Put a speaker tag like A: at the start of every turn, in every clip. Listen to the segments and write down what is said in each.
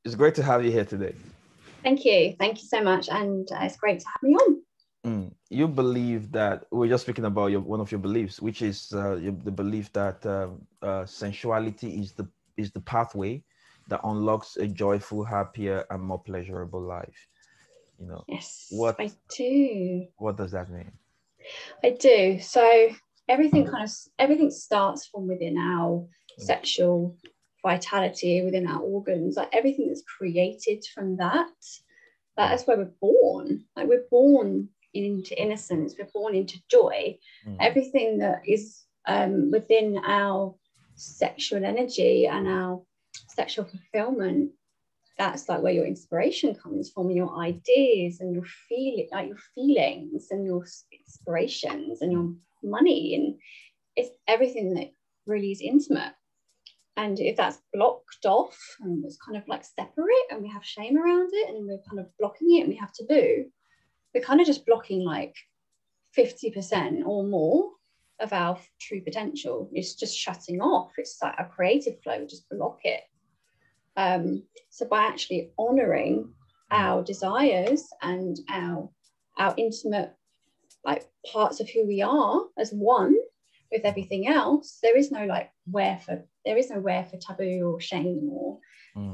A: It's great to have you here today.
B: Thank you. Thank you so much. And it's great to have me on.
A: You believe that we're just speaking about one of your beliefs, which is the belief that sensuality is the pathway that unlocks a joyful, happier, and more pleasurable life.
B: Yes,
A: What
B: I do.
A: what does that mean?
B: I do. So everything starts from within our sexual vitality, within our organs, like everything that's created from that. That's where we're born. Like we're born into innocence. We're born into joy. Everything that is within our sexual energy and our sexual fulfillment, that's like where your inspiration comes from, your ideas and your feelings and your inspirations and your money, and it's everything that really is intimate. And if that's blocked off and it's kind of like separate and we have shame around it and we're kind of blocking it and we have taboo, we're kind of just blocking like 50% or more of our true potential. It's just shutting off. It's like a creative flow, we just block it. So by actually honoring our desires and our intimate like parts of who we are as one with everything else, there is no where for taboo or shame or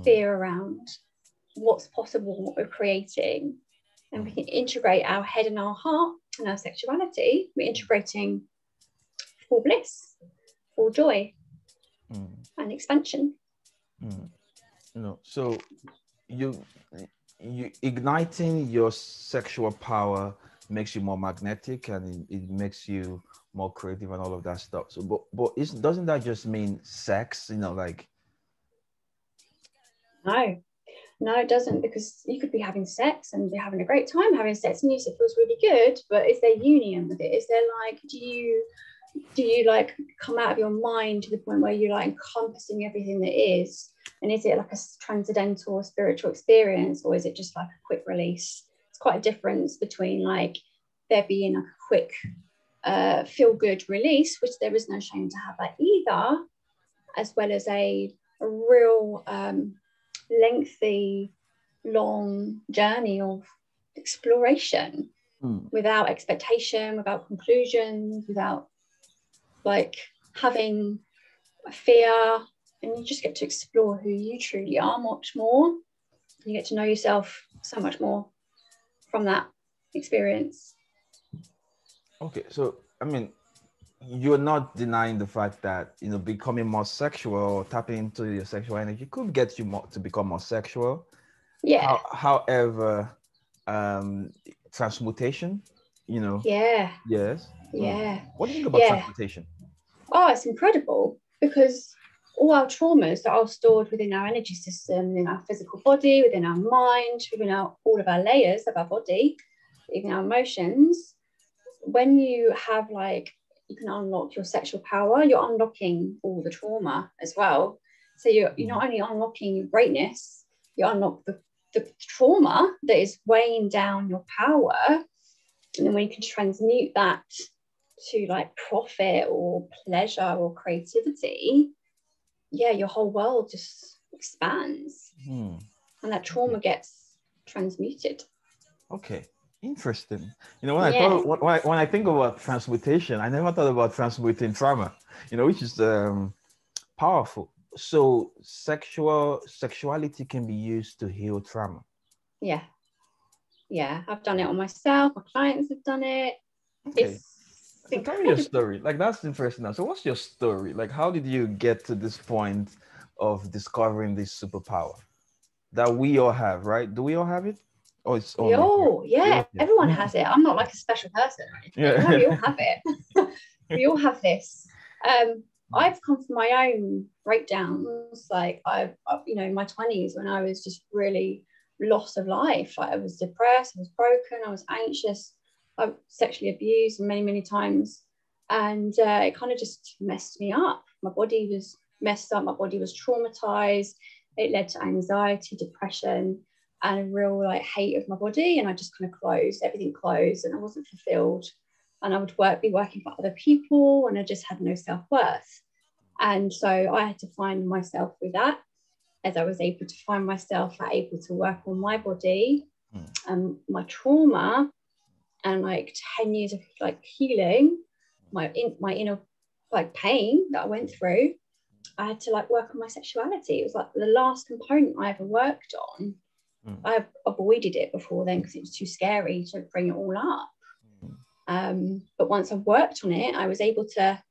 B: fear around what's possible, what we're creating. And we can integrate our head and our heart and our sexuality. We're integrating full bliss, full joy, and expansion.
A: So you igniting your sexual power makes you more magnetic, and it makes you more creative and all of that stuff. So but doesn't that just mean sex, like?
B: No, it doesn't, because you could be having sex and be having a great time having sex and it feels really good, but is there union with it? Is there like, do you like come out of your mind to the point where you're like encompassing everything that is? And is it like a transcendental spiritual experience, or is it just like a quick release? It's quite a difference between like there being like a quick feel good release, which there is no shame to have that either, as well as a real lengthy, long journey of exploration without expectation, without conclusions, without like having a fear. And you just get to explore who you truly are much more. You get to know yourself so much more from that experience.
A: Okay, so I mean, you're not denying the fact that becoming more sexual or tapping into your sexual energy could get you more to become more sexual.
B: Yeah.
A: However, transmutation,
B: Yeah.
A: yes.
B: Yeah.
A: What do you think about
B: Yeah.
A: transmutation?
B: Oh, it's incredible, because all our traumas that are stored within our energy system, in our physical body, within our mind, within all of our layers of our body, even our emotions, when you have you can unlock your sexual power, you're unlocking all the trauma as well. So you're not only unlocking your greatness, you unlock the trauma that is weighing down your power. And then when you can transmute that to like profit or pleasure or creativity, your whole world just expands, and that trauma gets transmuted.
A: Okay, interesting. When I think about transmutation, I never thought about transmuting trauma. Which is powerful. So sexuality can be used to heal trauma.
B: Yeah, I've done it on myself. My clients have done it.
A: Okay. So tell me your story. Like, that's interesting now. So what's your story? Like, how did you get to this point of discovering this superpower that we all have, right? Do we all have it? Oh, it's only
B: everyone has it. I'm not like a special person or anything. No, we all have it. We all have this. I've come from my own breakdowns. Like I've in my 20s, when I was just really lost of life. Like I was depressed, I was broken, I was anxious, I was sexually abused many times, and it kind of just messed me up. My body was messed up, my body was traumatized. It led to anxiety, depression, and a real like hate of my body. And I just kind of everything closed, and I wasn't fulfilled. And I would be working for other people, and I just had no self-worth. And so I had to find myself through that. as I was able to find myself, able to work on my body, my trauma, and like 10 years of like healing, my inner like pain that I went through, I had to like work on my sexuality. It was like the last component I ever worked on. I avoided it before then because it was too scary to bring it all up. But once I worked on it, I was able to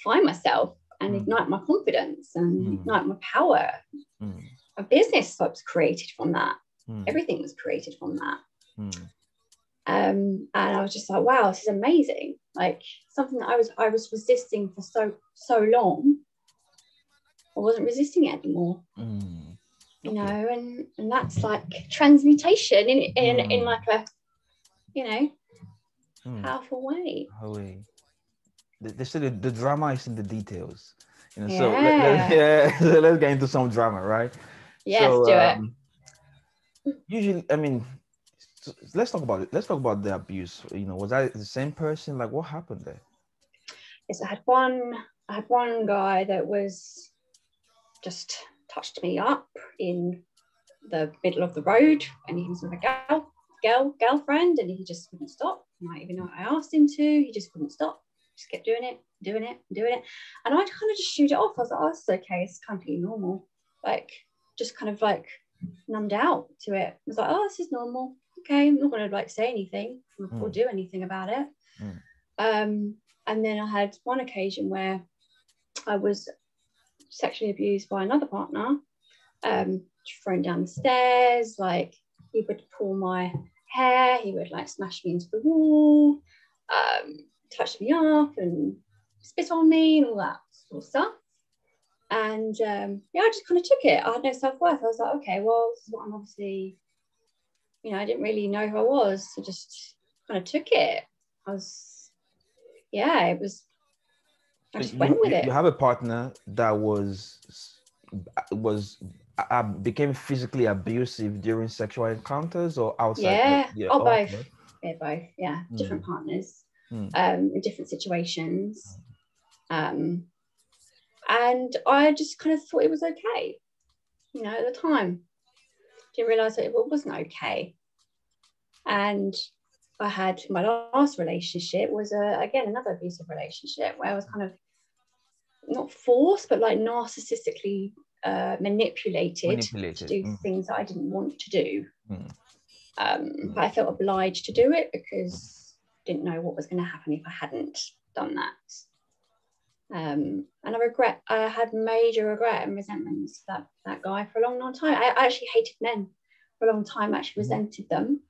B: find myself and ignite my confidence and ignite my power. A business was created from that. Everything was created from that. And I was just like, wow, this is amazing. Like something that I was resisting for so long. I wasn't resisting it anymore. You know, and that's like transmutation in like a, you know, powerful way.
A: They say the drama is in the details. You know,
B: Yeah.
A: So let's get into some drama, right?
B: Yes,
A: so,
B: do it.
A: Usually, I mean, let's talk about it. Let's talk about the abuse. You know, was that the same person? Like, what happened there?
B: Yes, I had one guy that was just touched me up in the middle of the road, and he was with a girlfriend, and he just wouldn't stop. Might even know I asked him to. He just wouldn't stop. Just kept doing it, and I kind of just shoot it off. I was like, oh, it's okay. It's completely normal. Like, just kind of like numbed out to it. I was like, oh, this is normal. Okay, I'm not going to like say anything or do anything about it. And then I had one occasion where I was sexually abused by another partner, thrown down the stairs. Like, he would pull my hair, he would like smash me into the wall, touch me up and spit on me and all that sort of stuff. And I just kind of took it. I had no self-worth. I was like, okay, well, this is what I'm obviously, you know, I didn't really know who I was. So just kind of took it. I just went with it.
A: You have a partner that became physically abusive during sexual encounters or outside?
B: Both. Yeah, both. Yeah, different partners, in different situations. And I just kind of thought it was okay, you know, at the time. Didn't realise that it wasn't okay. And I had my last relationship was again another abusive relationship where I was kind of not forced, but like narcissistically manipulated to do things that I didn't want to do. But I felt obliged to do it because I didn't know what was going to happen if I hadn't done that. And I had major regret and resentment for that guy for a long time. I actually hated men for a long time, actually resented them.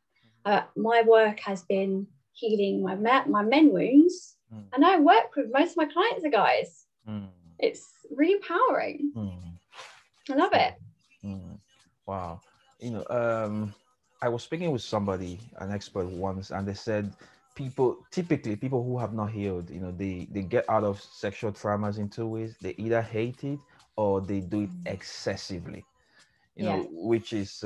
B: My work has been healing my men wounds, and I work with most of my clients are guys. It's really empowering. I love it.
A: Wow. You know, I was speaking with somebody, an expert once, and they said typically people who have not healed, you know, they get out of sexual traumas in two ways. They either hate it or they do it excessively, you know, which is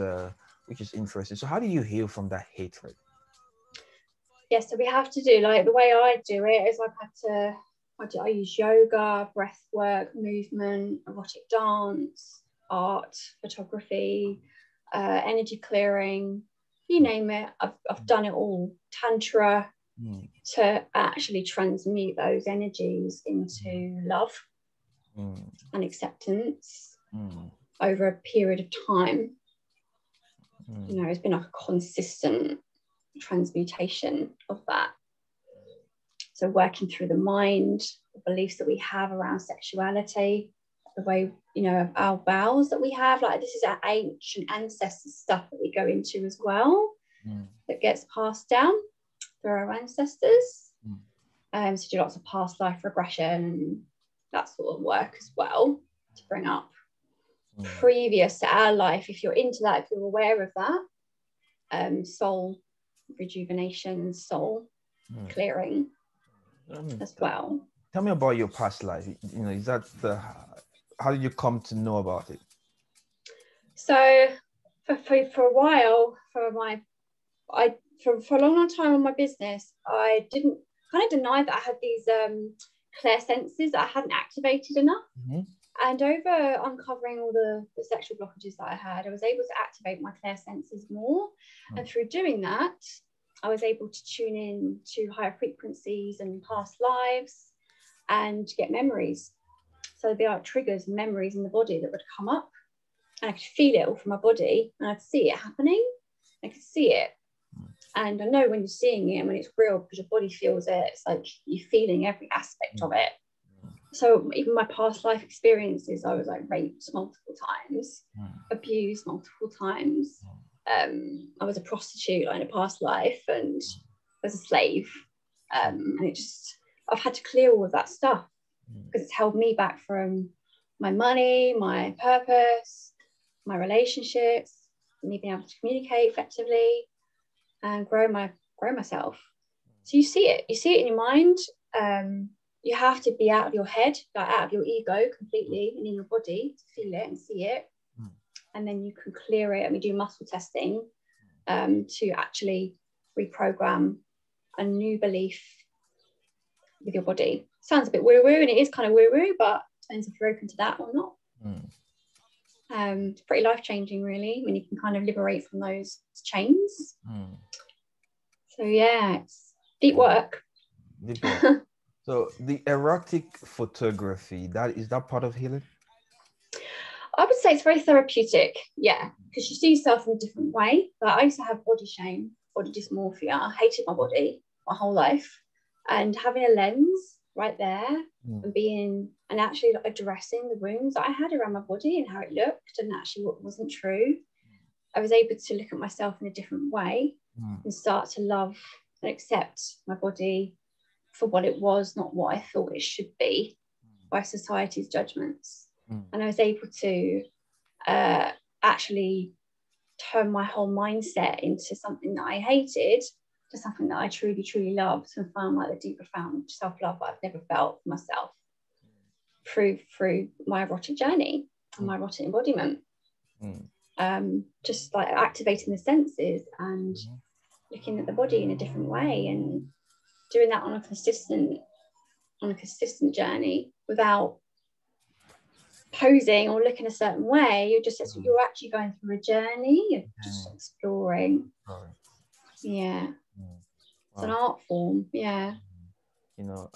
A: interesting. So how do you heal from that hatred?
B: Yes, so we have to do, like, the way I do it is I use yoga, breath work, movement, erotic dance, art, photography, energy clearing, you name it. I've done it all. Tantra, to actually transmute those energies into love and acceptance over a period of time. You know, it's been like a consistent transmutation of that. So working through the mind, the beliefs that we have around sexuality, the way, you know, our vows that we have, like this is our ancient ancestor stuff that we go into as well, that gets passed down through our ancestors. So do lots of past life regression and that sort of work as well to bring up previous to our life. If you're into that, if you're aware of that, soul rejuvenation, soul clearing as well.
A: Tell me about your past life. You know, is that how did you come to know about it?
B: So for a while, for a long time on my business, I didn't kind of deny that I had these clear senses that I hadn't activated enough. And over uncovering all the sexual blockages that I had, I was able to activate my clair senses more. And through doing that, I was able to tune in to higher frequencies and past lives and get memories. So there'd be like triggers and memories in the body that would come up, and I could feel it all from my body, and I'd see it happening. I could see it. And I know when you're seeing it, when it's real, because your body feels it, it's like you're feeling every aspect of it. So even my past life experiences, I was like raped multiple times, abused multiple times. I was a prostitute in a past life, and I was a slave. And it just, I've had to clear all of that stuff because it's held me back from my money, my purpose, my relationships, me being able to communicate effectively and grow myself. So you see it in your mind. You have to be out of your head, like out of your ego completely, and in your body to feel it and see it. And then you can clear it. And we do muscle testing to actually reprogram a new belief with your body. Sounds a bit woo-woo, and it is kind of woo-woo, but depends if you're open to that or not. It's pretty life-changing, really, when you can kind of liberate from those chains. So yeah, it's deep work.
A: So the erotic photography, is that part of healing?
B: I would say it's very therapeutic, yeah, because you see yourself in a different way. Like I used to have body shame, body dysmorphia. I hated my body my whole life, and having a lens right there and actually like addressing the wounds that I had around my body and how it looked and actually what wasn't true, I was able to look at myself in a different way and start to love and accept my body for what it was, not what I thought it should be by society's judgments. And I was able to actually turn my whole mindset into something that I hated to something that I truly, truly loved, and found like the deep, profound self-love that I've never felt for myself through my erotic journey and my erotic embodiment. Just like activating the senses and looking at the body in a different way, and doing that on a consistent journey without posing or looking a certain way. You're actually going through a journey. You're just exploring. Yeah. It's an art form. Yeah.
A: You know,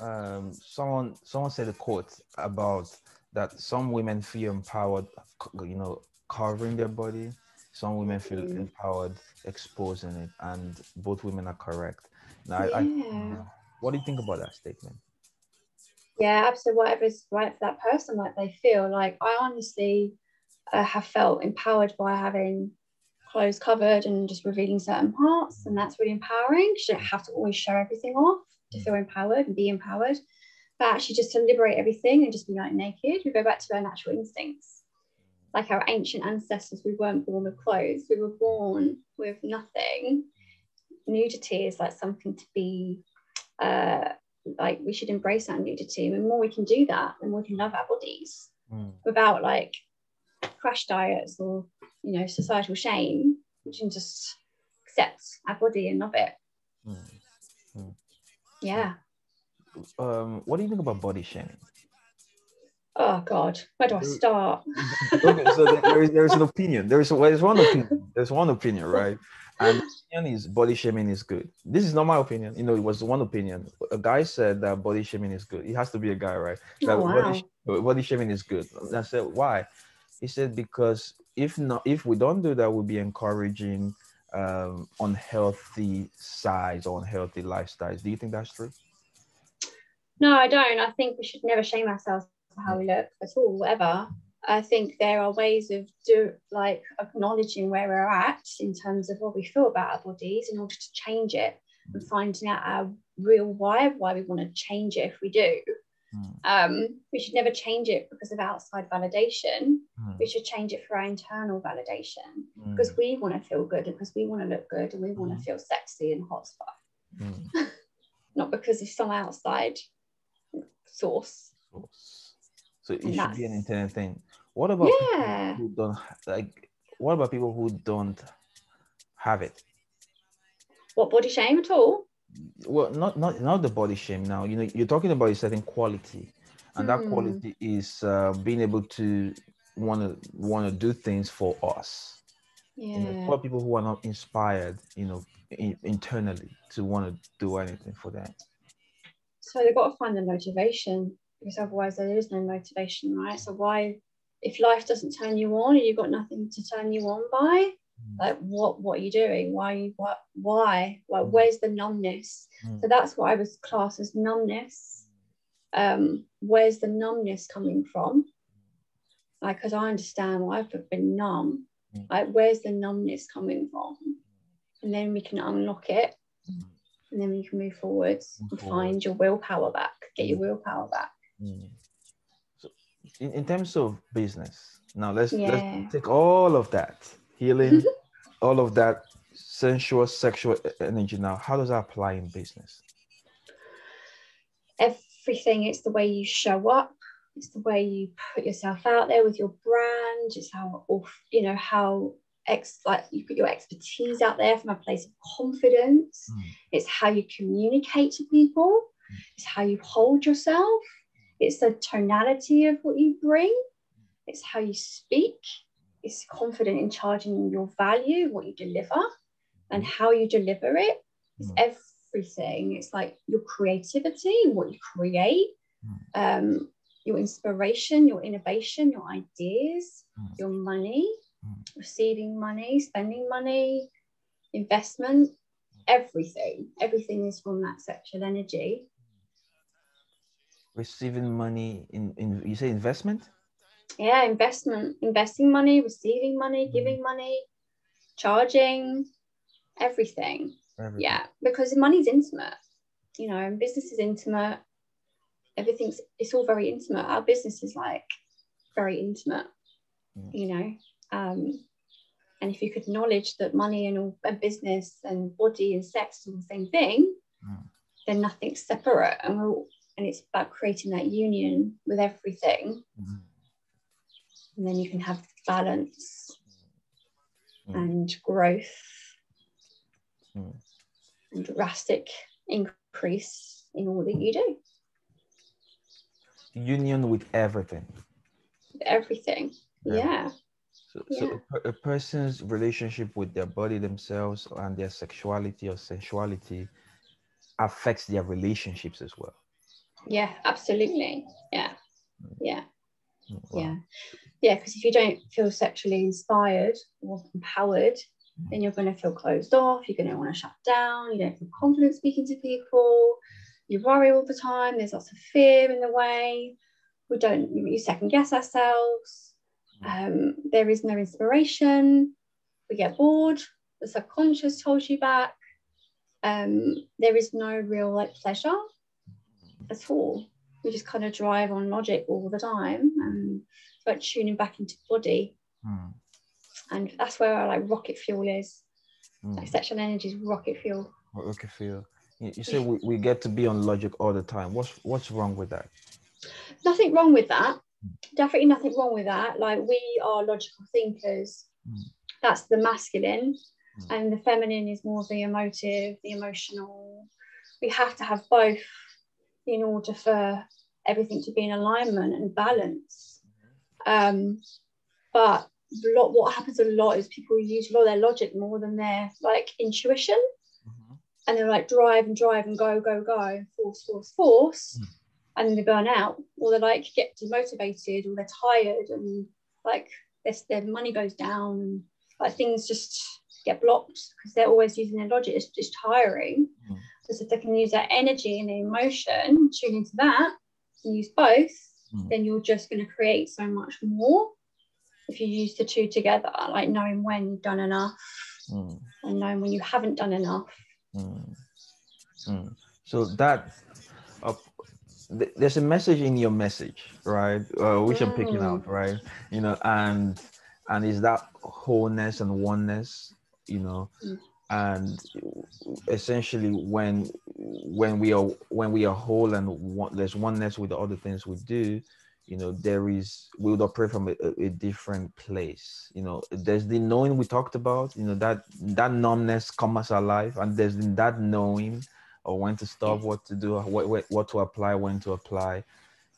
A: someone said a quote about that some women feel empowered, you know, covering their body. Some women feel empowered exposing it, and both women are correct. Now, what do you think about that statement?
B: Yeah, absolutely. Whatever's right for that person, like they feel. Like I honestly have felt empowered by having clothes covered and just revealing certain parts, and that's really empowering. You don't have to always show everything off to feel empowered and be empowered, but actually just to liberate everything and just be like naked. We go back to our natural instincts. Like our ancient ancestors, we weren't born with clothes, we were born with nothing. Nudity is like something to be like we should embrace our nudity, and the more we can do that, the more we can love our bodies without like crash diets or, you know, societal shame. We can just accept our body and love it. Yeah.
A: What do you think about body shaming?
B: Oh God, where do I start?
A: Okay, so there's an opinion. There's one opinion. There's one opinion, right? And the opinion is body shaming is good. This is not my opinion. You know, it was one opinion. A guy said that body shaming is good. It has to be a guy, right? That body shaming is good. And I said, why? He said, because if we don't do that, we'll be encouraging unhealthy size or unhealthy lifestyles. Do you think that's true?
B: No, I don't. I think we should never shame ourselves for how we look at all, ever. I think there are ways of acknowledging where we're at in terms of what we feel about our bodies in order to change it, and finding out our real why we want to change it if we do. We should never change it because of outside validation. We should change it for our internal validation, because we want to feel good, and because we want to look good, and we want to feel sexy and hot stuff. Not because of some outside source.
A: So it should be an internal thing. What about people who don't what about people who don't have it?
B: What, body shame at all?
A: Well, not the body shame now. You know, you're talking about a certain quality. And that quality is being able to want to do things for us.
B: Yeah.
A: You know, for people who are not inspired, you know, internally to want to do anything for them.
B: So they've got to find the motivation, because otherwise there is no motivation, right? So why, if life doesn't turn you on and you've got nothing to turn you on by, like what are you doing? Why? Where's the numbness? So that's what I was classed as numbness. Where's the numbness coming from? Like, because I understand why I've been numb. Like, where's the numbness coming from? And then we can unlock it, and then we can move forwards and find your willpower back, get your willpower back.
A: So in terms of business, now let's take all of that healing, all of that sensual, sexual energy. Now, how does that apply in business?
B: Everything. It's the way you show up. It's the way you put yourself out there with your brand. It's how, you know, how like you put your expertise out there from a place of confidence. It's how you communicate to people. It's how you hold yourself. It's the tonality of what you bring. It's how you speak. It's confident in charging your value, what you deliver, and how you deliver it. It's everything. It's like your creativity, what you create, your inspiration, your innovation, your ideas, your money, receiving money, spending money, investment, everything. Everything is from that sexual energy.
A: Receiving money in you say investment?
B: Yeah, investment, investing money, receiving money, giving money, charging, everything. Yeah, because money's intimate, you know, and business is intimate. It's all very intimate. Our business is like very intimate, you know. And if you could acknowledge that money and business and body and sex is all the same thing, then nothing's separate, and it's about creating that union with everything. And then you can have balance and growth and drastic increase in all that you do.
A: Union with everything.
B: Everything. Yeah.
A: So a person's relationship with their body, themselves, and their sexuality or sensuality affects their relationships as well.
B: Yeah, absolutely. Yeah. Because if you don't feel sexually inspired or empowered, then you're going to feel closed off. You're going to want to shut down. You don't feel confident speaking to people. You worry all the time. There's lots of fear in the way. We second guess ourselves. There is no inspiration. We get bored. The subconscious holds you back. There is no real like pleasure at all. We just kind of drive on logic all the time, and start tuning back into body. And that's where our like rocket fuel is. Like sexual energy is rocket fuel.
A: Rocket fuel. You say we get to be on logic all the time. What's wrong with that?
B: Nothing wrong with that. Definitely nothing wrong with that. Like, we are logical thinkers. That's the masculine, and the feminine is more the emotive, the emotional. We have to have both in order for everything to be in alignment and balance. But what happens a lot is people use a lot of their logic more than their like intuition, and they're like drive and go, force, and then they burn out, or they like get demotivated, or they're tired, and like their money goes down, and like things just get blocked because they're always using their logic. It's just tiring. So if they can use their energy and their emotion, tune into that, and use both, then you're just going to create so much more if you use the two together, like knowing when you've done enough and knowing when you haven't done enough.
A: So that there's a message in your message, right? Which I'm picking out, right? You know, and is that wholeness and oneness, you know, and essentially when we are whole and there's oneness with the other things we do, you know, we would operate from a different place. You know, there's the knowing we talked about, you know, that numbness comes alive, and there's that knowing or when to stop, what to do, what to apply, when to apply.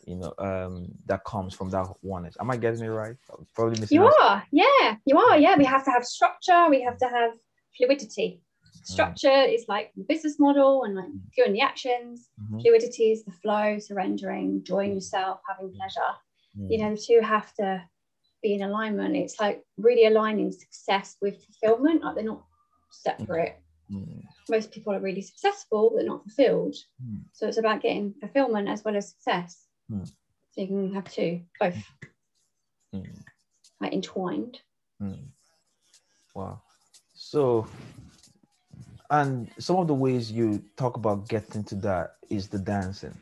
A: that comes from that oneness. Am I getting it right? Probably missing
B: You
A: out.
B: are, yeah, you are, yeah. We have to have structure. We have to have fluidity. Structure is like the business model and like doing the actions. Fluidity is the flow, surrendering, enjoying yourself, having pleasure. The two have to be in alignment. It's like really aligning success with fulfillment. Like they're not separate. Most people are really successful but not fulfilled. So it's about getting fulfillment as well as success. So you can have both like entwined.
A: Wow. So, and some of the ways you talk about getting to that is the dancing.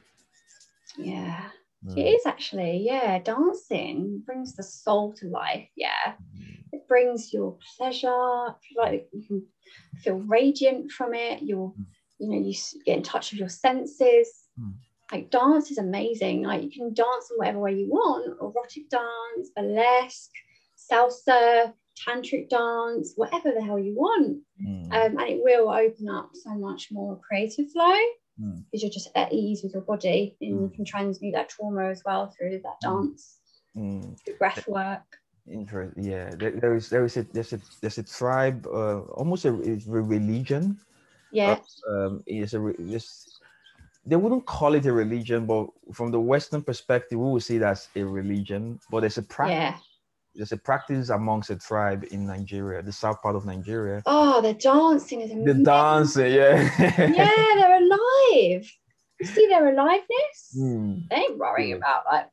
B: Yeah. It is actually, yeah. Dancing brings the soul to life. Yeah. It brings your pleasure. Like you can feel radiant from it. You get in touch with your senses. Like dance is amazing. Like you can dance in whatever way you want: erotic dance, burlesque, salsa, tantric dance, whatever the hell you want. And it will open up so much more creative flow because you're just at ease with your body, and you can transmute that trauma as well through that dance, through breath work.
A: Interesting. Yeah, there's a tribe, almost a religion.
B: Yeah.
A: They wouldn't call it a religion, but from the Western perspective, we would see it as a religion. But there's a practice.
B: Yeah.
A: There's a practice amongst a tribe in Nigeria, the south part of Nigeria.
B: Oh, the dancing is amazing.
A: The dancing, yeah.
B: Yeah, they're alive. You see their aliveness? They ain't worrying about like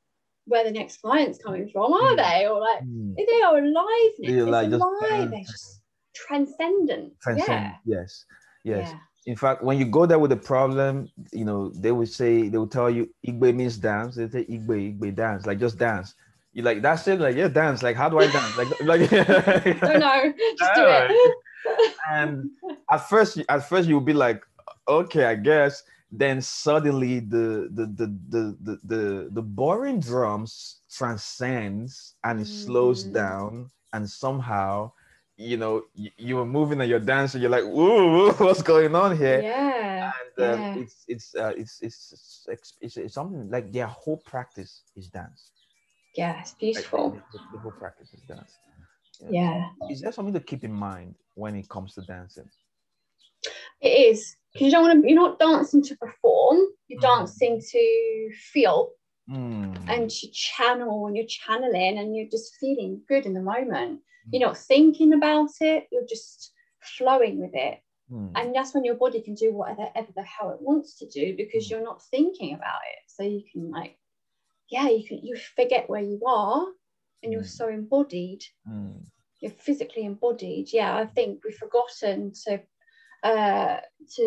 B: where the next client's coming from, are they? Or like they are aliveness. They're like alive. They're just transcendent. Yeah.
A: Yes. Yeah. In fact, when you go there with a problem, they would tell you Igbe means dance. They say Igbe dance, like just dance. You like that's it, like yeah, dance. Like how do I dance? Like
B: don't know, just do it.
A: And at first you'll be like, okay, I guess. Then suddenly the boring drums transcends and it slows down, and somehow you are moving and you're dancing. You're like, whoa, what's going on here?
B: Yeah.
A: And it's something like their whole practice is dance.
B: Yeah, it's beautiful.
A: Like, the whole practice is dance.
B: Yeah.
A: Is there something to keep in mind when it comes to dancing?
B: It is, because you're not dancing to perform. You're dancing to feel and to channel, and you're channeling, and you're just feeling good in the moment. You're not thinking about it. You're just flowing with it. And that's when your body can do whatever the hell it wants to do, because you're not thinking about it. So you can you forget where you are, and you're so embodied. You're physically embodied. Yeah, I think we've forgotten to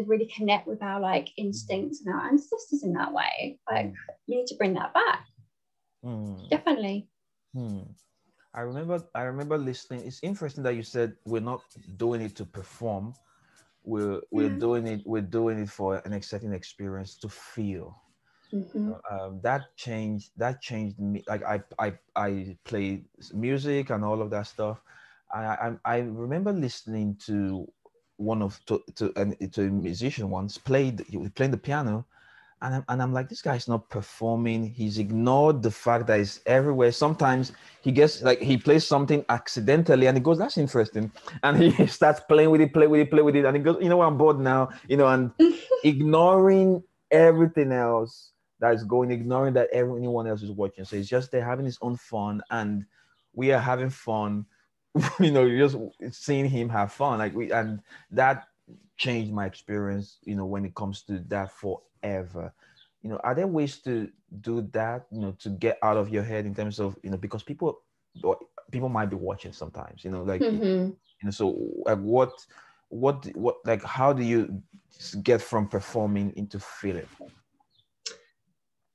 B: really connect with our like instincts and our ancestors in that way. Like you need to bring that back. Definitely.
A: I remember listening. It's interesting that you said we're not doing it to perform. We're doing it for an exciting experience to feel. That changed me. Like I play music and all of that stuff. I remember listening to a musician once playing the piano, and I'm like, this guy's not performing. He's ignored the fact that it's everywhere. Sometimes he gets like he plays something accidentally and he goes, that's interesting, and he starts playing with it, and he goes, I'm bored now, and ignoring everything else that's going, ignoring that anyone else is watching. So it's just they're having his own fun, and we are having fun. You're just seeing him have fun, and that changed my experience. When it comes to that forever. Are there ways to do that? To get out of your head in terms of because people might be watching sometimes. So what like how do you get from performing into feeling?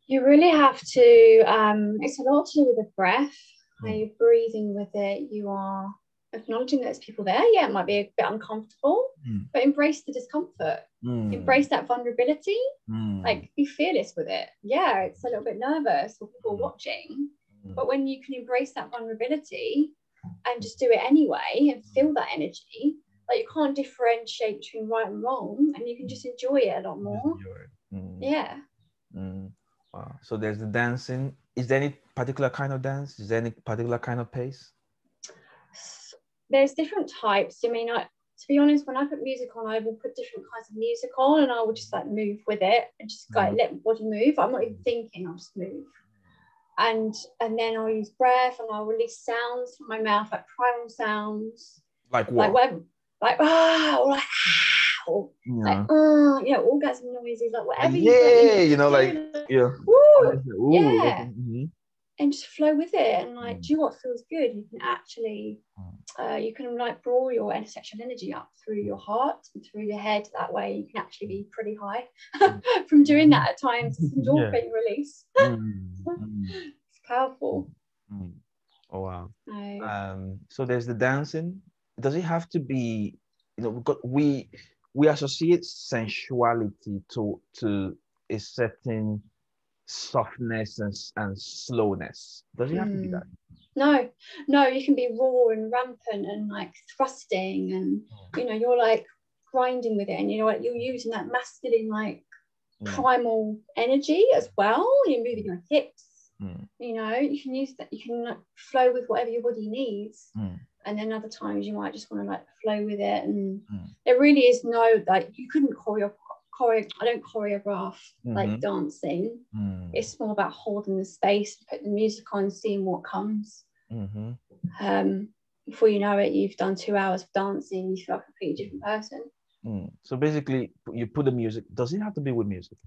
B: You really have to, it's a lot to do with the breath, how you're breathing with it. You are acknowledging that there's people there. Yeah, it might be a bit uncomfortable, but embrace the discomfort. Embrace that vulnerability. Like, be fearless with it. Yeah, it's a little bit nervous for people watching, but when you can embrace that vulnerability and just do it anyway and feel that energy, like you can't differentiate between right and wrong, and you can just enjoy it a lot more. Yeah.
A: So there's the dancing. Is there any particular kind of dance? Is there any particular kind of pace?
B: There's different types. I mean, to be honest, when I put music on, I will put different kinds of music on, and I will just like move with it and just like let my body move. I'm not even thinking, I'll just move. And then I'll use breath, and I'll release sounds from my mouth, like primal sounds.
A: Like what?
B: Like or like or like orgasm noises, like whatever and just flow with it. And like, do you know what feels good? You can actually you can like draw your sexual energy up through your heart and through your head. That way you can actually be pretty high from doing that at times. Endorphin release. It's powerful.
A: Oh wow. So there's the dancing. Does it have to be, we associate sensuality to a certain softness and slowness. Does it have to be that?
B: No, you can be raw and rampant and like thrusting, and you're like grinding with it, and you're using that masculine like primal energy as well. You're moving your hips. You can use that. You can like flow with whatever your body needs. And then other times you might just want to like flow with it, and there really is no like, you couldn't I don't choreograph like dancing. It's more about holding the space, put the music on, seeing what comes. Before you know it, you've done 2 hours of dancing, you feel like a completely different person.
A: So basically you put the music. Does it have to be with music?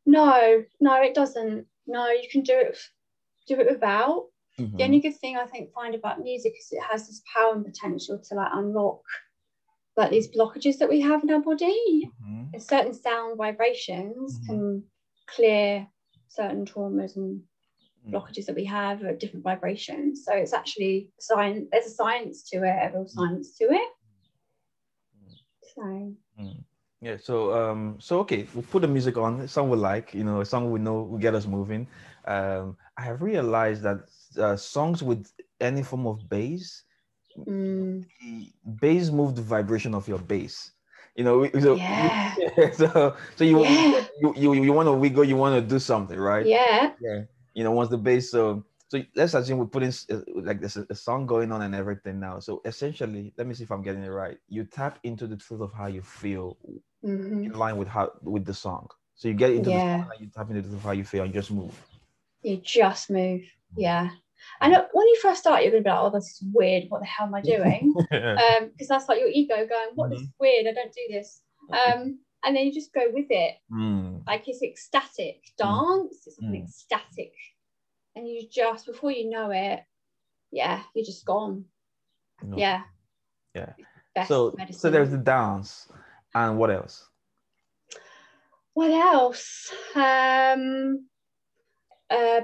B: No, it doesn't. No, you can do it without. The only good thing I find about music is it has this power and potential to like unlock like these blockages that we have in our body. And certain sound vibrations can clear certain traumas and blockages that we have at different vibrations. So it's actually science. There's a science to it, a real science to it. So
A: yeah. So okay, we'll put the music on. Some will like, a song we know will get us moving. I have realized that songs with any form of bass, bass move the vibration of your bass. So you want to wiggle, you want to do something, right? Once the bass. So let's assume we put in like there's a song going on and everything now. So essentially, let me see if I'm getting it right. You tap into the truth of how you feel in line with the song. So you get into the song and you tap into the truth of how you feel and just move.
B: You just move. Yeah. And when you first start, you're going to be like, oh, this is weird. What the hell am I doing? Because that's like your ego going, what is weird? I don't do this. And then you just go with it. Like it's ecstatic dance. It's like an ecstatic. And you just, before you know it, you're just gone. Yeah.
A: So there's the dance. And what else?
B: What else?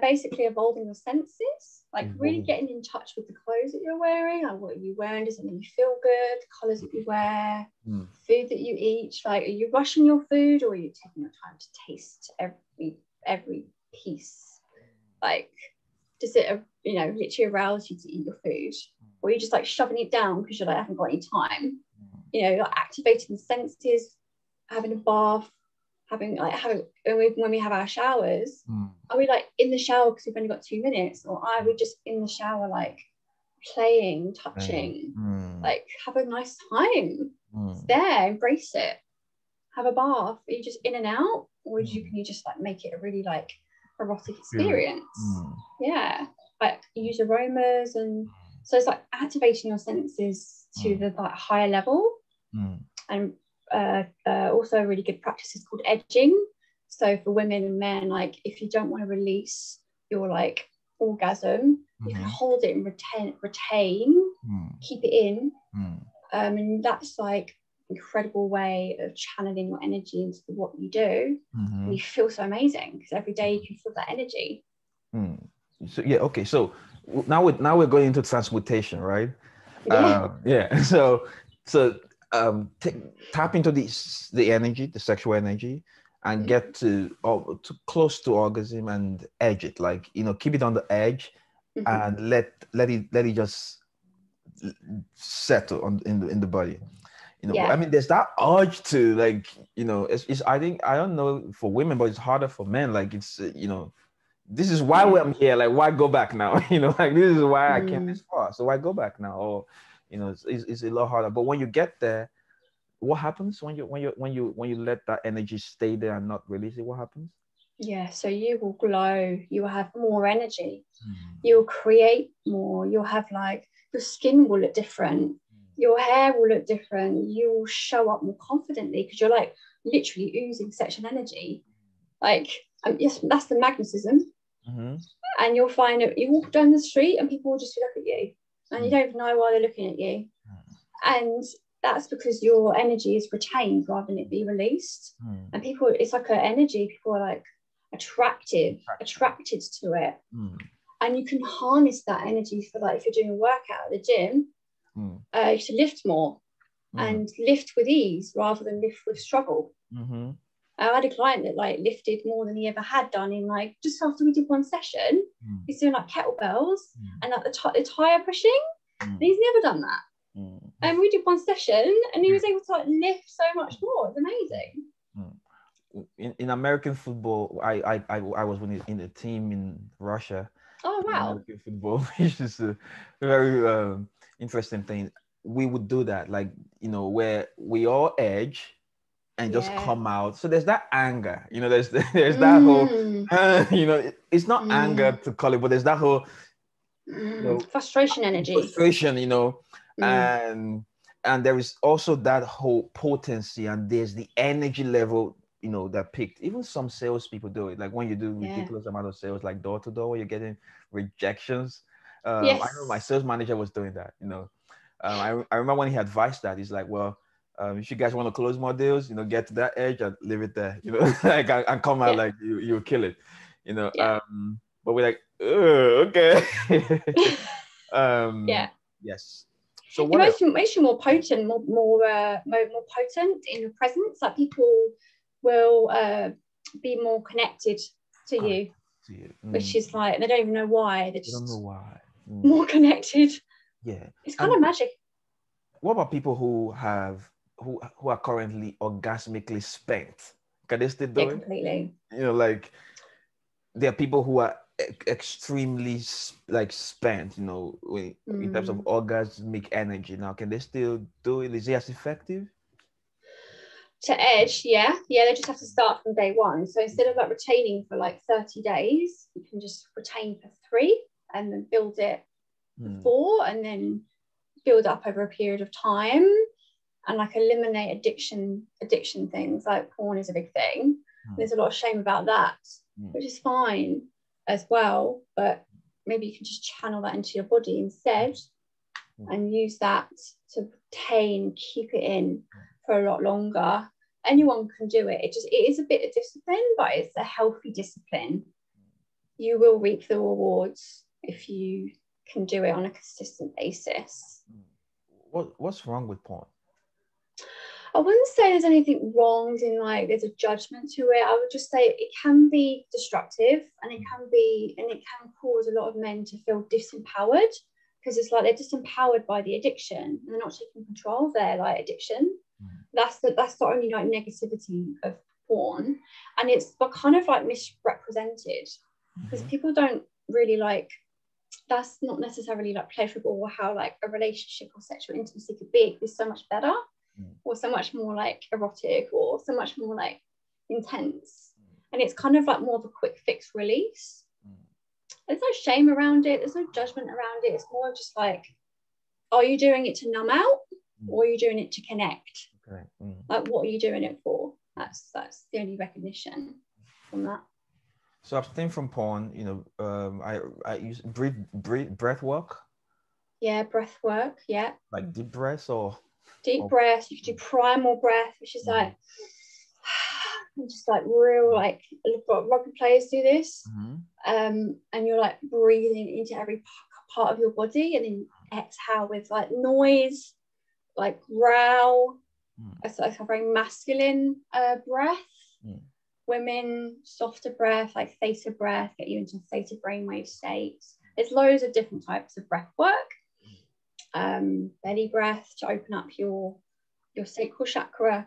B: Basically evolving your senses, like really getting in touch with the clothes that you're wearing. Like, what are you wearing? Does it make you feel good? The colors that you wear, food that you eat. Like, are you rushing your food, or are you taking your time to taste every piece? Like, does it literally arouse you to eat your food, or are you just like shoving it down because you're like, I haven't got any time? Like activating the senses, having a bath, having when we have our showers, are we like in the shower because we've only got 2 minutes, or are we just in the shower like playing, touching, like have a nice time? It's there, embrace it. Have a bath. Are you just in and out, or can you just like make it a really like erotic experience? Like use aromas, and so it's like activating your senses to the like higher level. And also a really good practice is called edging. So for women and men, like if you don't want to release your like orgasm, you can hold it and retain, keep it in, and that's like incredible way of channeling your energy into what you do. And you feel so amazing because every day you can feel that energy.
A: So okay, so now we're going into transmutation, right? So tap into the energy, the sexual energy, and get to close to orgasm and edge it, like keep it on the edge, and let it just settle in the body. You know, I mean, there's that urge to like, you know, it's I think, I don't know for women, but it's harder for men. Like it's, you know, this is why I'm here. Like, why go back now? You know, like this is why I came this far. So why go back now? Or, you know, it's a lot harder. But when you get there, what happens when you let that energy stay there and not release it? What happens?
B: Yeah, so you will glow. You will have more energy. You'll create more. You'll have like, your skin will look different. Your hair will look different. You will show up more confidently because you're like literally oozing sexual energy. Like, yes, that's the magnetism. And you'll find that you walk down the street and people will just look at you and you don't even know why they're looking at you. And that's because your energy is retained rather than it be released. And people, it's like an energy, people are like attracted to it. And you can harness that energy for, like, if you're doing a workout at the gym, you should lift more and lift with ease rather than lift with struggle. I had a client that like lifted more than he ever had done in, like, just after we did one session, he's doing like kettlebells and like the tire pushing, and he's never done that. And we did one session and he was able to like lift so much more. It's amazing.
A: In American football, I was in the team in Russia.
B: Oh wow!
A: American football, which is a very interesting thing. We would do that, like, you know, where we all edge and just come out. So there's that anger, you know, there's that whole, you know, it's not anger to call it, but there's that whole, you know,
B: frustration energy.
A: Frustration, you know, and there is also that whole potency, and there's the energy level, you know, that peaked. Even some salespeople do it. Like when you do ridiculous amount of sales, like door to door, where you're getting rejections. I know my sales manager was doing that, you know. I remember when he advised that, he's like, well, if you guys want to close more deals, you know, get to that edge and leave it there, you know, like and come out like you kill it, you know. But we're like, okay. Yes. So what
B: makes you more potent, more potent in your presence. Like people will be more connected to you, which is like, they don't even know why. They don't know why. More connected.
A: Yeah,
B: it's kind of magic.
A: What about people who are currently orgasmically spent? Can they still do it?
B: Completely.
A: You know, like there are people who are extremely like spent, you know, in terms of orgasmic energy. Now, can they still do it? Is it as effective?
B: To edge, they just have to start from day one. So instead of like retaining for like 30 days, you can just retain for 3 and then build it for 4 and then build up over a period of time, and like eliminate addiction things. Like porn is a big thing. There's a lot of shame about that, which is fine as well, but maybe you can just channel that into your body instead and use that to retain, keep it in for a lot longer. Anyone can do it. It is a bit of discipline, but it's a healthy discipline. You will reap the rewards if you can do it on a consistent basis.
A: What's wrong with porn?
B: I wouldn't say there's anything wrong in like there's a judgment to it. I would just say it can be destructive, and it can cause a lot of men to feel disempowered, because it's like they're disempowered by the addiction and they're not taking control of their like addiction. That's the only like negativity of porn, and it's kind of like misrepresented because people don't really like. That's not necessarily like pleasurable, or how like a relationship or sexual intimacy could be. It's so much better, or so much more like erotic, or so much more like intense, and it's kind of like more of a quick fix release. There's no shame around it, there's no judgment around it. It's more just like, are you doing it to numb out, or are you doing it to connect? Like, what are you doing it for? That's the only recognition from that.
A: So abstain from porn, you know, I use breath work.
B: Yeah, breath work, yeah.
A: Like deep breaths or?
B: Deep breath, you can do primal breath, which is like, just like real, like rugby players do this. And you're like breathing into every part of your body, and then exhale with like noise, like growl. It's like a very masculine breath. Women, softer breath, like theta breath, get you into theta brainwave states. There's loads of different types of breath work. Belly breath to open up your your sacral chakra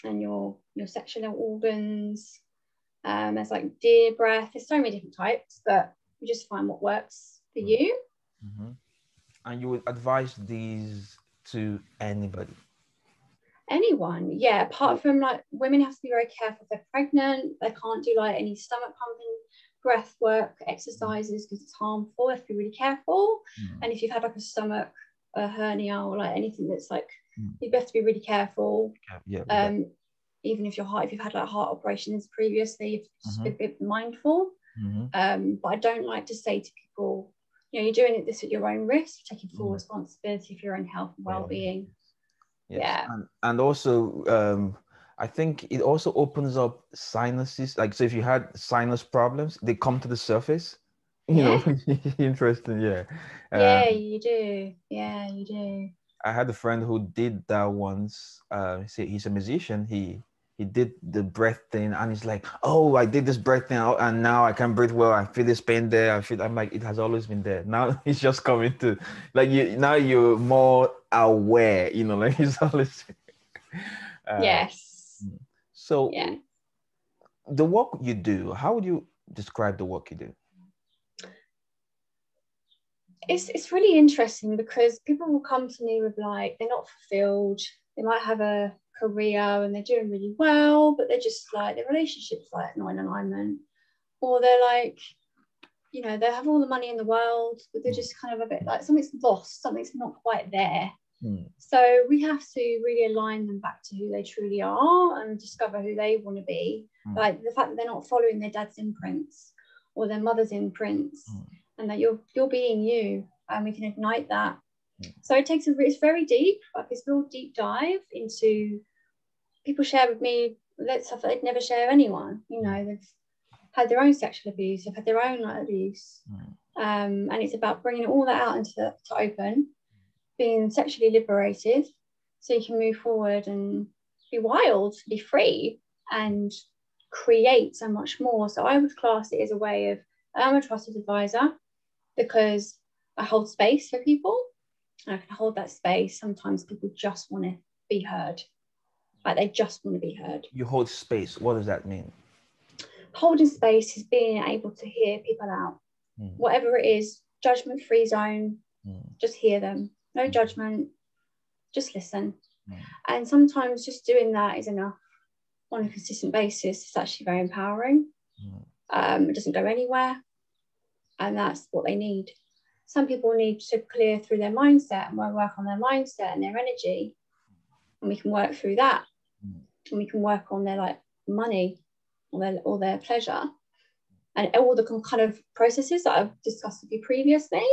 B: and your sexual organs. There's like deer breath. There's so many different types, but you just find what works for you.
A: And you would advise these to anybody?
B: Anyone, yeah. Apart from like women have to be very careful if they're pregnant. They can't do like any stomach pumping, breath work, exercises because it's harmful. They have to be really careful. And if you've had like a stomach a hernia or like anything that's like, you have to be really careful. Even if you've had like heart operations previously, you have to just be a bit mindful. But I don't like to say to people, you know, you're doing this at your own risk, taking full responsibility for your own health and well-being.
A: And also I think it also opens up sinuses. Like, so if you had sinus problems, they come to the surface, you know. Interesting.
B: You do.
A: I had a friend who did that once. He's a musician. He did the breath thing, and he's like, oh, I did this breath thing and now I can't breathe well. I feel this pain there. I'm like, it has always been there. Now it's just coming to, like, now you're more aware, you know, like it's always
B: yes.
A: So the work you do, how would you describe the work you do?
B: It's really interesting because people will come to me with like, they're not fulfilled. They might have a career and they're doing really well, but they're just like, their relationship's like not in alignment, or they're like, you know, they have all the money in the world, but they're just kind of a bit like something's lost, something's not quite there. So we have to really align them back to who they truly are and discover who they want to be. Like the fact that they're not following their dad's imprints or their mother's imprints, and that you're being you, and we can ignite that. So it's very deep, like this real deep dive into, people share with me stuff that they'd never share with anyone. You know, they've had their own sexual abuse, they've had their own like abuse, and it's about bringing all that out to open, being sexually liberated, so you can move forward and be wild, be free, and create so much more. So I would class it as a way of, I'm a trusted advisor because I hold space for people. I can hold that space. Sometimes people just want to be heard. Like they just want to be heard.
A: You hold space. What does that mean?
B: Holding space is being able to hear people out. Whatever it is, judgment-free zone, just hear them. No judgment, just listen. And sometimes just doing that is enough on a consistent basis. It's actually very empowering. It doesn't go anywhere. And that's what they need. Some people need to clear through their mindset, and we'll work on their mindset and their energy. And we can work through that. And we can work on their like money or their pleasure. And all the kind of processes that I've discussed with you previously,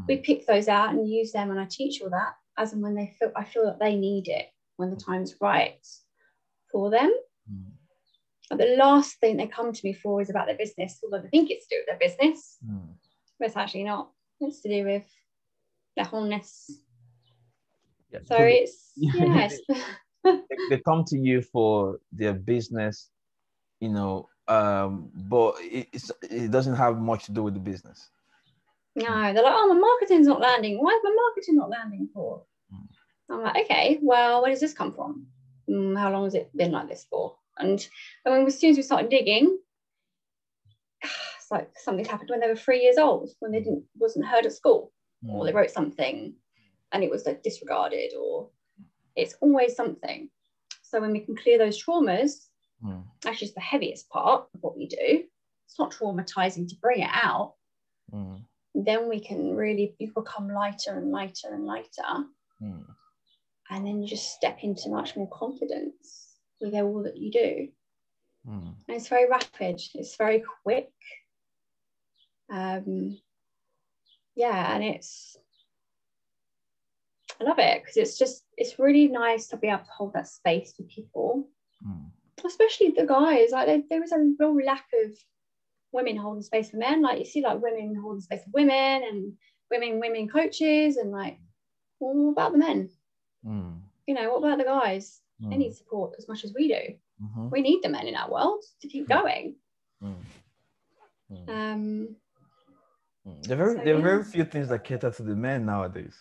B: we pick those out and use them, and I teach all that as and when I feel that they need it, when the time's right for them. And the last thing they come to me for is about their business, although they think it's to do with their business, but it's actually not. It's to do with their wholeness. So it's
A: they come to you for their business, you know, but it doesn't have much to do with the business.
B: No, they're like, oh, my marketing's not landing. Why is my marketing not landing for? I'm like, okay, well, where does this come from? How long has it been like this for? And as soon as we started digging, it's like something happened when they were 3 years old, when they wasn't heard at school, or they wrote something and it was like disregarded, or it's always something. So when we can clear those traumas, actually it's the heaviest part of what we do. It's not traumatizing to bring it out. Then we can really become lighter and lighter and lighter. And then you just step into much more confidence with all that you do. And it's very rapid, it's very quick. And I love it because it's really nice to be able to hold that space for people, especially the guys. Like there was a real lack of women holding space for men. Like you see like women holding space for women, and women coaches, and like, well, what about the men? You know, what about the guys? They need support as much as we do. We need the men in our world to keep going.
A: There are very few things that cater to the men nowadays.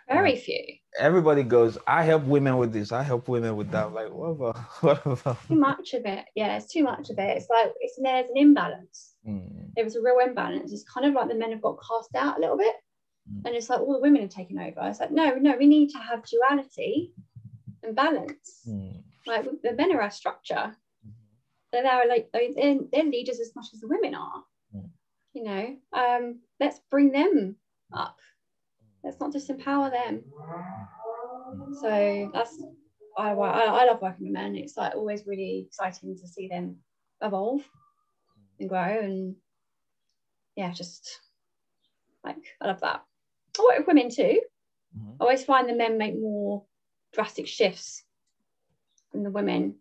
B: Very few.
A: Everybody goes, I help women with this, I help women with that. Like, what about, what about?
B: Too much of it. Yeah, it's too much of it. It's like there's an imbalance. There was a real imbalance. It's kind of like the men have got cast out a little bit. And it's like all the women are taking over. It's like, no, we need to have duality and balance. Like the men are our structure. They're leaders as much as the women are. You know, let's bring them up. Let's not disempower them. So that's I love working with men. It's like always really exciting to see them evolve and grow, and yeah, just like I love that. I work with women too. I always find the men make more drastic shifts than the women.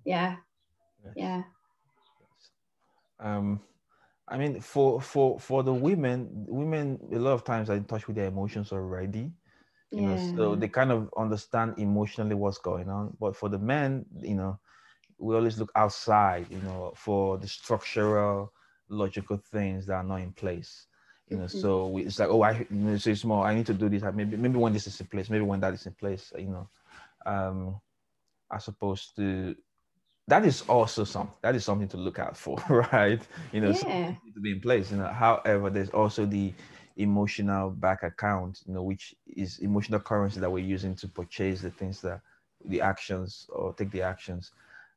B: Yeah.
A: I mean, for the women a lot of times are in touch with their emotions already. You know, so they kind of understand emotionally what's going on. But for the men, you know, we always look outside, you know, for the structural, logical things that are not in place. You know, so it's like, oh, so it's more, I need to do this. Maybe when this is in place, maybe when that is in place, you know, as opposed to, that is also something to look out for, right? You know, something to be in place. You know, however, there's also the emotional back account, you know, which is emotional currency that we're using to purchase the things that the actions or take the actions.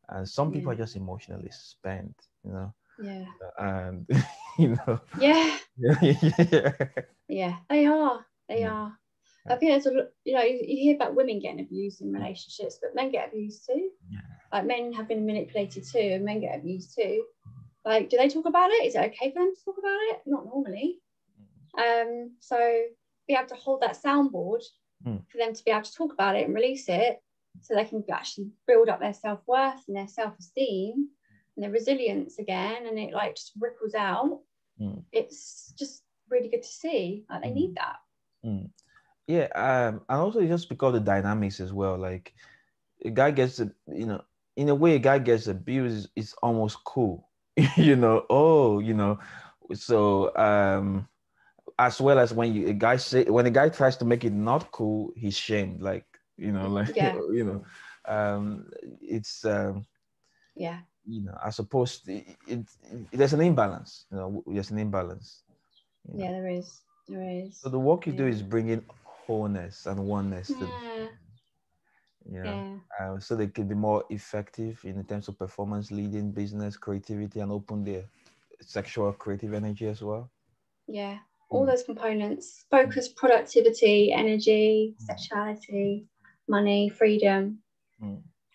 A: And some people are just emotionally spent, you know. And you know.
B: Yeah, they are. I think there's you know, you hear about women getting abused in relationships, but men get abused too. Like men have been manipulated too, and men get abused too. Like, do they talk about it? Is it okay for them to talk about it? Not normally. So be able to hold that soundboard for them to be able to talk about it and release it, so they can actually build up their self-worth and their self-esteem and their resilience again, and it like just ripples out. It's just really good to see. Like they need that.
A: And also just because of the dynamics as well. Like a guy gets you know, in a way, a guy gets abused is almost cool. You know, so as well as when a guy tries to make it not cool, he's shamed. Like, you know, like you know, it's you know, I suppose there's an imbalance. You know, there's an imbalance.
B: You know? There is.
A: So the work you do is bringing wholeness and oneness to so they can be more effective in terms of performance, leading business, creativity, and open their sexual creative energy as well.
B: All those components: focus, productivity, energy, sexuality, money, freedom,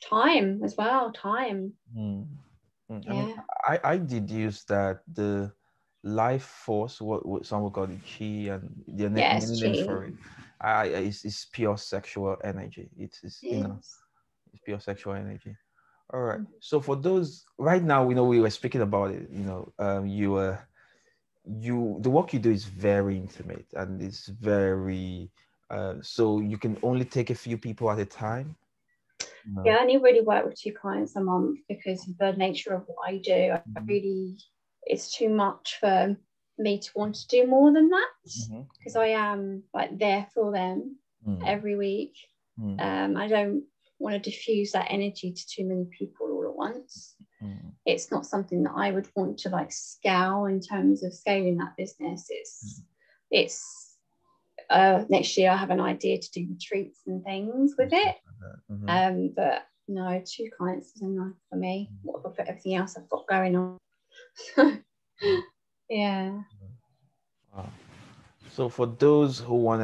B: time as well. I
A: mean, I deduce that the life force, what some would call it chi, and the many names for it, is pure sexual energy. It's you know, it's pure sexual energy. All right. So for those right now, you know, we were speaking about it. You know, the work you do is very intimate, and it's very so you can only take a few people at a time.
B: I only really work with 2 clients a month because of the nature of what I do. It's too much for me to want to do more than that, because I am like there for them every week. I don't want to diffuse that energy to too many people all at once. It's not something that I would want to like scale in terms of scaling that business. It's next year I have an idea to do retreats and things with it. But no, 2 clients is enough for me. What for everything else I've got going on.
A: So for those who want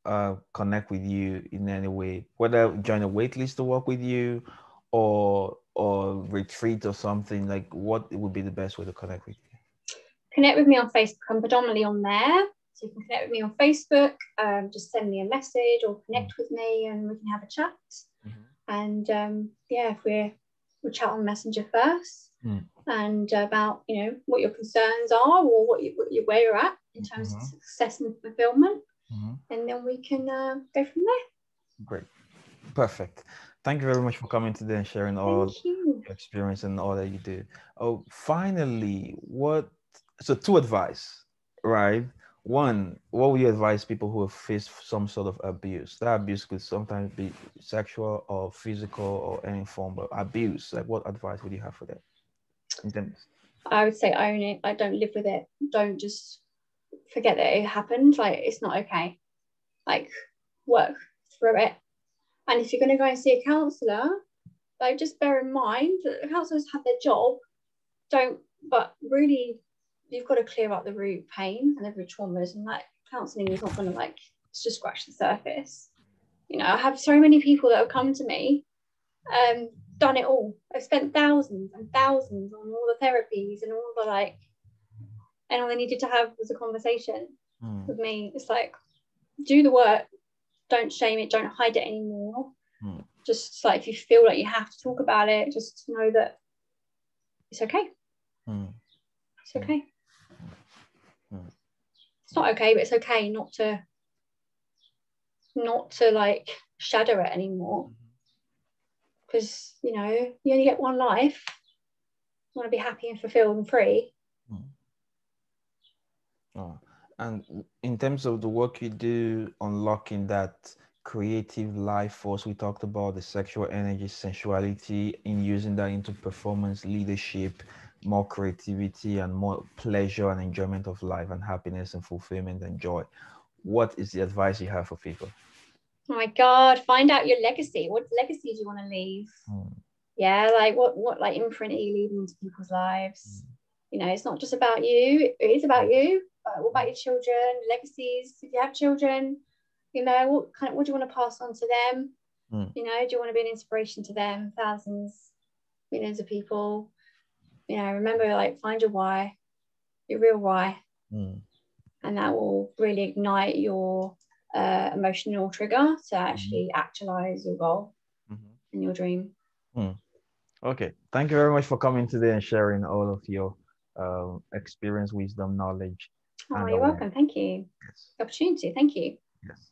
A: to connect with you in any way, whether join a wait list to work with you or retreat or something, like what would be the best way to connect with you?
B: Connect with me on Facebook. I'm predominantly on there. So you can connect with me on Facebook, just send me a message or connect with me and we can have a chat. And if we'll chat on Messenger first and about, you know, what your concerns are or where you're at in terms of success and fulfillment. And then we can go from there.
A: Great. Perfect. Thank you very much for coming today and sharing all your experience and all that you do. Oh, finally, so 2 advice, right? One, what would you advise people who have faced some sort of abuse? That abuse could sometimes be sexual or physical or any form of abuse. Like, what advice would you have for that? In terms,
B: I would say own it. Like, don't live with it. Don't just forget that it happened. Like, it's not okay. Like, work through it. And if you're going to go and see a counsellor, like, just bear in mind that counsellors have their job. But really, you've got to clear up the root pain and the root traumas. And like, counselling is not going to like, it's just scratch the surface. You know, I have so many people that have come to me, done it all. I've spent thousands and thousands on all the therapies and all the like, and all they needed to have was a conversation with me. It's like, do the work, don't shame it, don't hide it anymore. Just like, if you feel like you have to talk about it, just know that it's okay. It's okay. It's not okay, but it's okay not to like shadow it anymore, because you know, you only get one life. You want to be happy and fulfilled and free.
A: And in terms of the work you do, unlocking that creative life force, we talked about the sexual energy, sensuality, in using that into performance, leadership, more creativity, and more pleasure and enjoyment of life, and happiness and fulfillment and joy. What is the advice you have for people?
B: Oh my God, find out your legacy. What legacy do you want to leave? Yeah, like what like imprint are you leaving into people's lives? You know, it's not just about you. It is about you. But what about your children, legacies? If you have children, you know, what do you want to pass on to them? You know, do you want to be an inspiration to them? Thousands, millions of people. You know, remember, like, find your why, your real why, and that will really ignite your emotional trigger to actually actualize your goal and your dream.
A: Okay, thank you very much for coming today and sharing all of your experience, wisdom, knowledge.
B: Oh, you're welcome. Thank you.
A: Yes.
B: The opportunity. Thank you.
A: Yes.